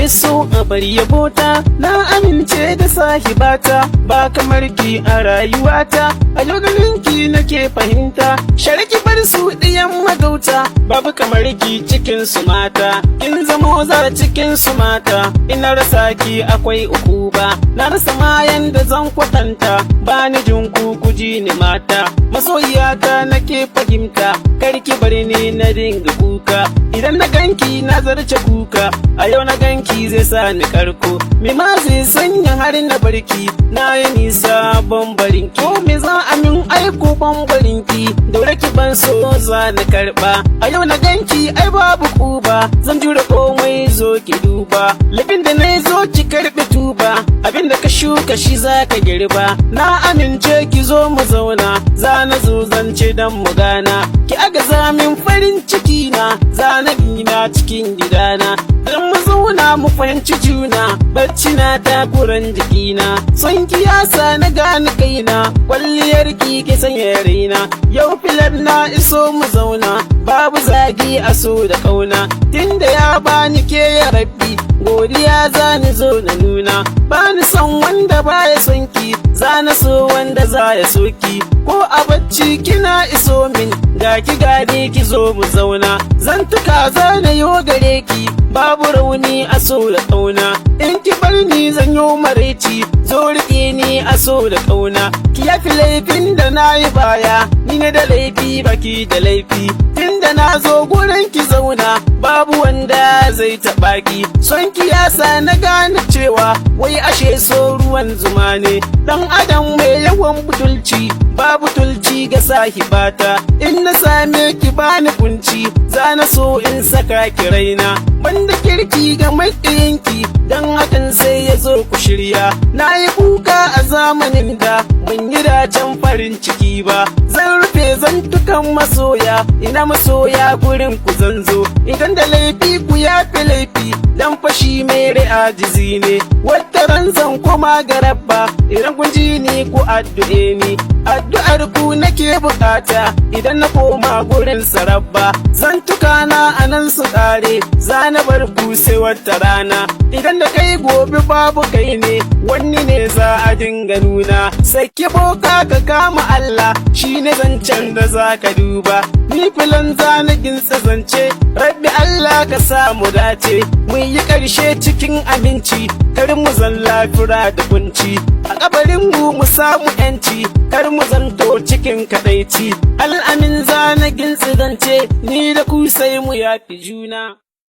nake so a bar yabota, na amince da sahibata, ba kamar ki a rayuwata, a yau ganinki nake fahimta, sharki bar su ɗiyan magauta, babu kamar ki cikin su mata, kin zamo za cikin su mata, ina rasa ki akwai ukuba, na rasa mayan da zan kwatanta, ba ni jin ku ji ni mata, masoyiyata nake fahimta, karki bar ni na dinga kuka, idan na ganki na zarce kuka, a yau na ganki zai sa ni karko, me ma zai sanya har na barki, na yi nisa bambarin ki, me za a min aiko bambarin ki, daure ki ban so za na karba, a yau na ganki ai babu kuba, zan jure komai zo ki duba, lafin da na zo ki karbi tuba, abin da ka shuka shi za ka girba, na amince ki zo mu zauna, za na zo zance dan mu gana, ki agaza min farin ciki na, za na gina cikin gidana, dan mu zauna mu fahimci juna, bacci na takuran jikina, son ki yasa na gane kaina, kwalliyar ki ke sanya raina, yau filar na iso mu zauna, babu zagi a so da kauna, tunda ya bani ke ya rabbi, godiya za ni zo na nuna, bani son wanda baya son ki, za na so wanda za ya so ki, ko a bacci kina iso min, ga ki gane ki zo mu zauna, zantuka za na yo gare ki, babu rauni a so da kauna, in ki bar ni zan yo maraici, zo riƙe ni a so da kauna, ki yafi laifin da na yi baya, ni ne da laifi baki da laifi, tunda na zo gurin ki zauna, babu wanda zai taɓa ki, son ki yasa na gane cewa, wai ashe so ruwan zuma ne, dan adam mai yawan butulci, babu tulci ga sahibata, in na same ki bani kunci, za na so in saka ki raina, banda kirki ga maƙiyinki, dan hakan sai ya zo ku shirya, na yi kuka a zamanin da, ban yi dacen farin ciki ba, zan rufe zantukan masoya, ina masoya gurin ku zanzo, idan da laifi ku yafi laifi, dan fashi mere ajizi ne, wata ran zan koma ga rabba, idan kun ji ni ku addu'e ni, addu'ar ku nake bukata, idan na koma gurin sarabba, zantuka na anan su kare, za na bar ku sai wata rana, idan da kai gobe babu kai ne, wani ne za a dinga nuna, sake boka ka kama Allah, shi ne zancen da za ka duba, ni filan zanagin zance, rabbi Allah ka samu dace, mun yi ƙarshe cikin aminci, kar mu zan lafira da kunci, a kabarin mu samu yanci, kar mu zanto cikin kadaici, al'amin zanagin zance, ni da ku sai mu yafi juna.